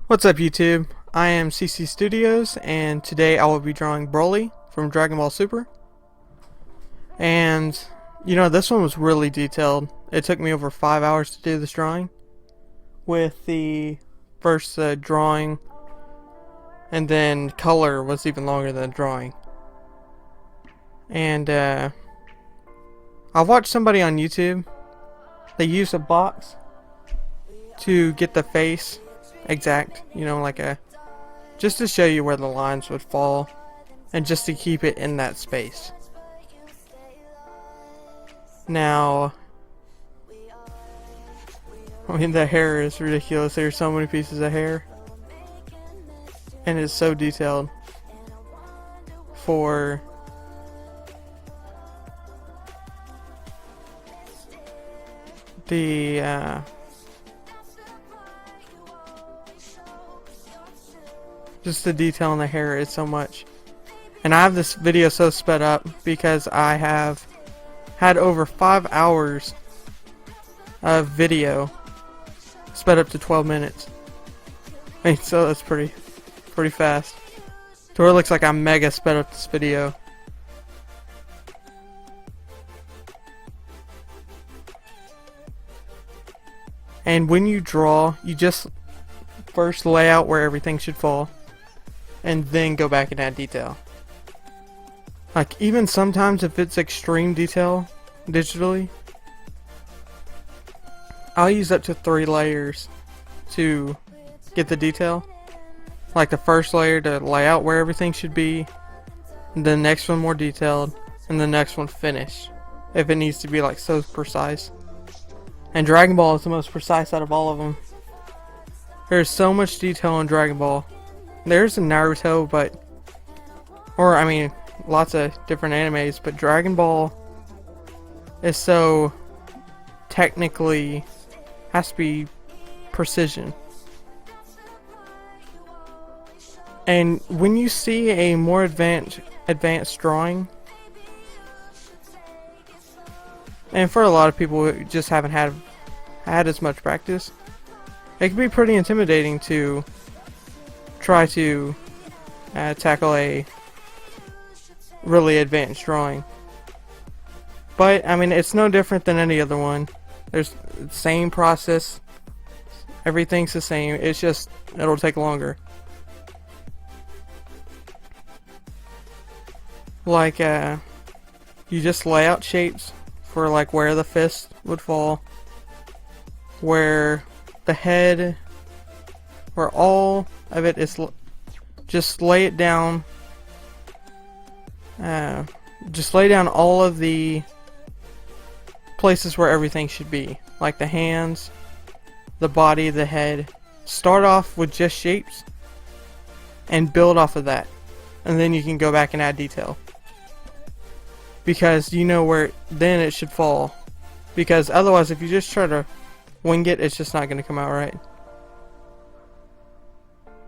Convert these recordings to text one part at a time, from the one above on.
What's up YouTube? I am CC Studios and today I will be drawing Broly from Dragon Ball Super. And you know, this one was really detailed. It took me over 5 hours to do this drawing, with the first drawing, and then color was even longer than the drawing. And I watched somebody on YouTube. They used a box to get the face exact, you know, like just to show you where the lines would fall and just to keep it in that space. Now, I mean, the hair is ridiculous. There's so many pieces of hair and it's so detailed for the just the detail in the hair is so much. And I have this video so sped up because I have had over 5 hours of video sped up to 12 minutes. I mean, so that's pretty fast. To where it looks like I'm mega sped up this video. And when you draw, you just first lay out where everything should fall, and then go back and add detail. Like, even sometimes if it's extreme detail digitally, I'll use up to 3 layers to get the detail. Like the first layer to lay out where everything should be, the next one more detailed, and the next one finished, if it needs to be like so precise. And Dragon Ball is the most precise out of all of them. There's so much detail in Dragon Ball. There's in Naruto, but, or I mean, lots of different animes, but Dragon Ball is so technically, has to be precision. And when you see a more advanced drawing, and for a lot of people who just haven't had as much practice, it can be pretty intimidating to try to tackle a really advanced drawing. But I mean, it's no different than any other one. There's the same process, everything's the same, it's just it'll take longer. Like you just lay out shapes for like where the fist would fall, where the head, where all of it is, just lay it down. Just lay down all of the places where everything should be, like the hands, the body, the head. Start off with just shapes and build off of that, and then you can go back and add detail, because you know where then it should fall. Because otherwise, if you just try to wing it, it's just not going to come out right.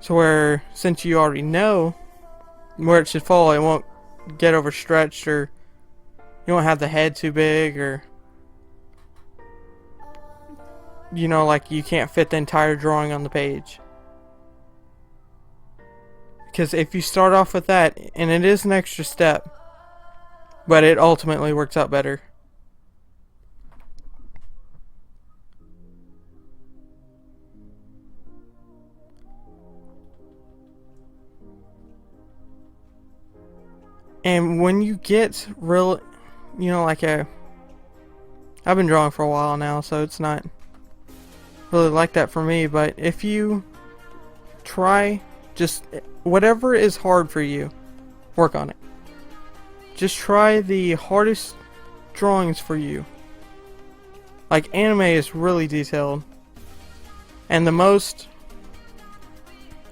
So where, since you already know where it should fall, it won't get overstretched, or you won't have the head too big, or you know, like you can't fit the entire drawing on the page. Because if you start off with that, and it is an extra step, but it ultimately works out better. And when you get real, you know, like I've been drawing for a while now, so it's not really like that for me, but if you try, just whatever is hard for you, work on it. Just try the hardest drawings for you. Like, anime is really detailed, and the most,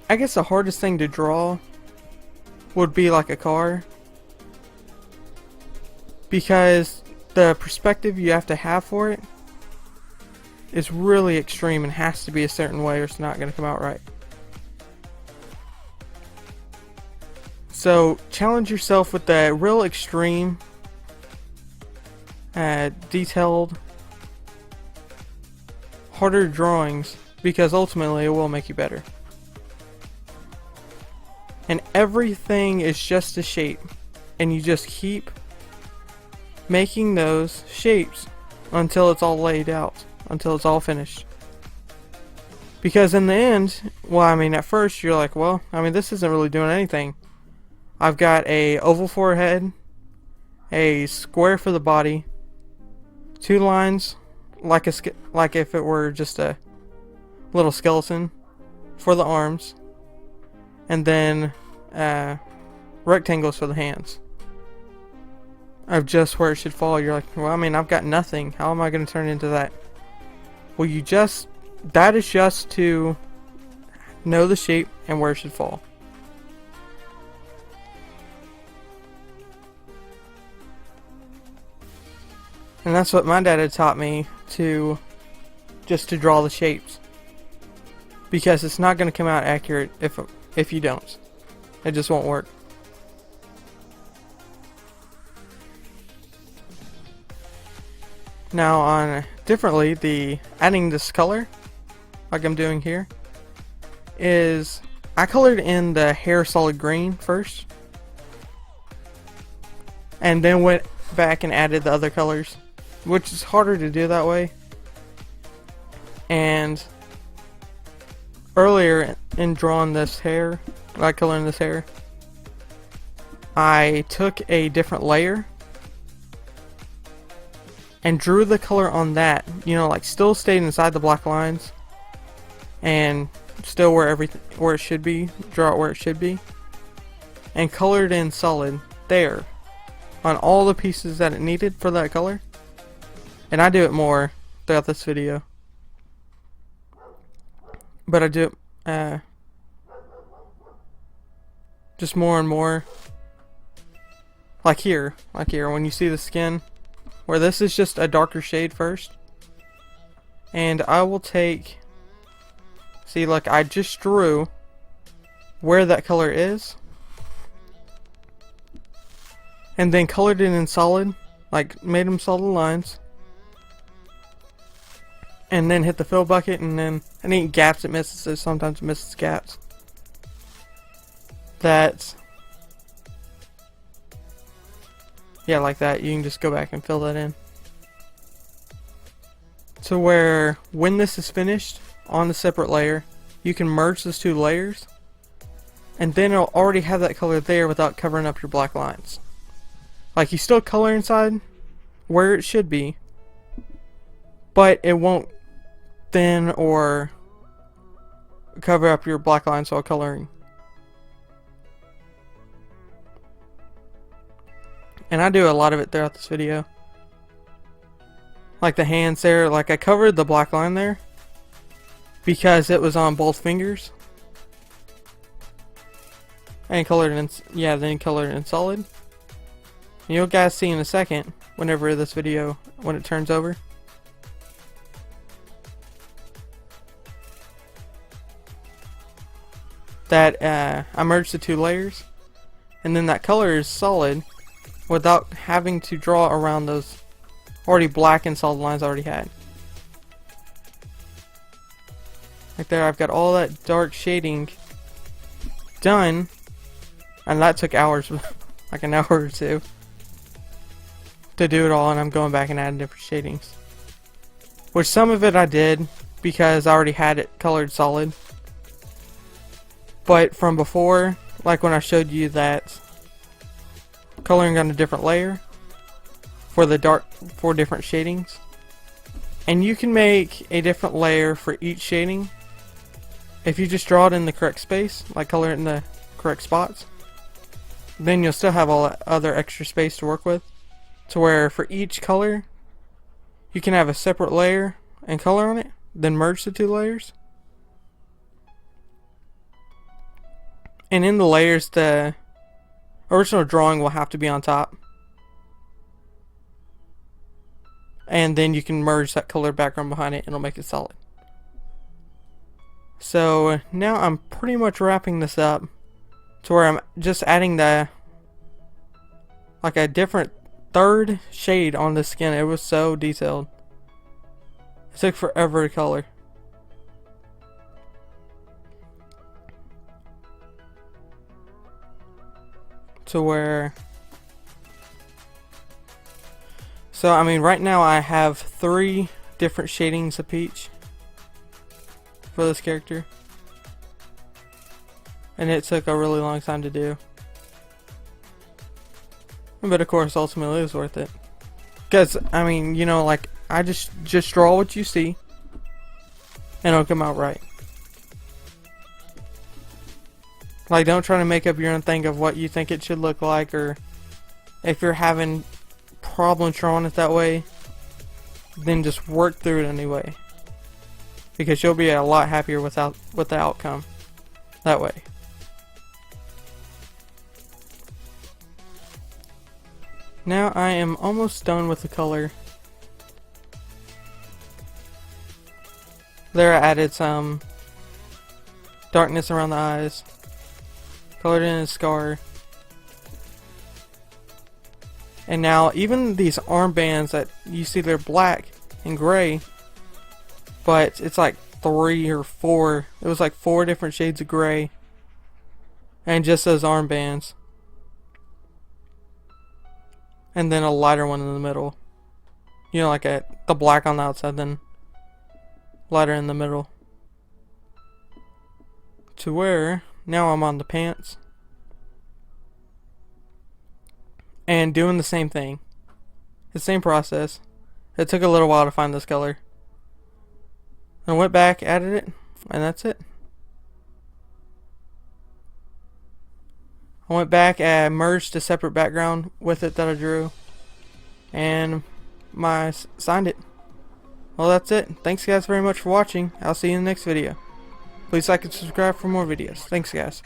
I guess the hardest thing to draw would be like a car, because the perspective you have to have for it is really extreme and has to be a certain way, or it's not going to come out right. So challenge yourself with the real extreme, detailed harder drawings because ultimately it will make you better. And everything is just a shape, and you just keep making those shapes until it's all laid out, until it's all finished. Because in the end, well, I mean, at first you're like, well, I mean, this isn't really doing anything. I've got a oval forehead, a square for the body, 2 lines like if it were just a little skeleton for the arms, and then rectangles for the hands. Of just where it should fall. You're like, well, I mean, I've got nothing. How am I going to turn into that? Well, that is just to know the shape and where it should fall. And that's what my dad had taught me, just to draw the shapes. Because it's not going to come out accurate if you don't. It just won't work. Now differently, adding this color, like I'm doing here, is I colored in the hair solid green first. And then went back and added the other colors, which is harder to do that way. And earlier in drawing this hair, like coloring this hair, I took a different layer and drew the color on that, like still stayed inside the black lines and still where it should be, draw it where it should be, and colored in solid there on all the pieces that it needed for that color. And I do it more throughout this video, but I do it just more and more, like here when you see the skin, where this is just a darker shade first. And I will take, see, like I just drew where that color is, and then colored it in solid, like made them solid lines, and then hit the fill bucket, and then any gaps it misses, so sometimes it misses gaps. Yeah, like that. You can just go back and fill that in. To where, when this is finished on the separate layer, you can merge those 2 layers, and then it'll already have that color there without covering up your black lines. Like, you still color inside where it should be, but it won't thin or cover up your black lines while coloring. And I do a lot of it throughout this video. Like the hands there, like I covered the black line there because it was on both fingers. And colored in, then colored in solid. And you'll guys see in a second, whenever this video, when it turns over. That I merged the 2 layers, and then that color is solid without having to draw around those already black and solid lines I already had. Like there, I've got all that dark shading done, and that took hours, like an hour or 2 to do it all, and I'm going back and adding different shadings. Which some of it I did because I already had it colored solid. But from before, like when I showed you that coloring on a different layer for the 4 different shadings, and you can make a different layer for each shading if you just draw it in the correct space, like color it in the correct spots. Then you'll still have all that other extra space to work with, to where for each color you can have a separate layer and color on it, then merge the 2 layers. And in the layers, the original drawing will have to be on top, and then you can merge that colored background behind it and it'll make it solid. So now I'm pretty much wrapping this up to where I'm just adding like a different 3rd shade on the skin. It was so detailed. It took forever to color. To where... So, I mean, right now I have 3 different shadings of peach for this character. And it took a really long time to do. But of course, ultimately it was worth it. Because, I mean, you know, like, I just draw what you see. And it'll come out right. Like, don't try to make up your own thing of what you think it should look like. Or if you're having problems drawing it that way, then just work through it anyway. Because you'll be a lot happier with the outcome that way. Now I am almost done with the color. There I added some darkness around the eyes. Colored in his scar. And now even these armbands that you see, they're black and gray. But it's like 3 or 4. It was like 4 different shades of gray. And just those armbands. And then a lighter one in the middle. You know, like the black on the outside, then lighter in the middle. To where now I'm on the pants. And doing the same thing. The same process. It took a little while to find this color. I went back, added it, and that's it. I went back and merged a separate background with it that I drew. And signed it. Well, that's it. Thanks guys very much for watching. I'll see you in the next video. Please like and subscribe for more videos. Thanks guys.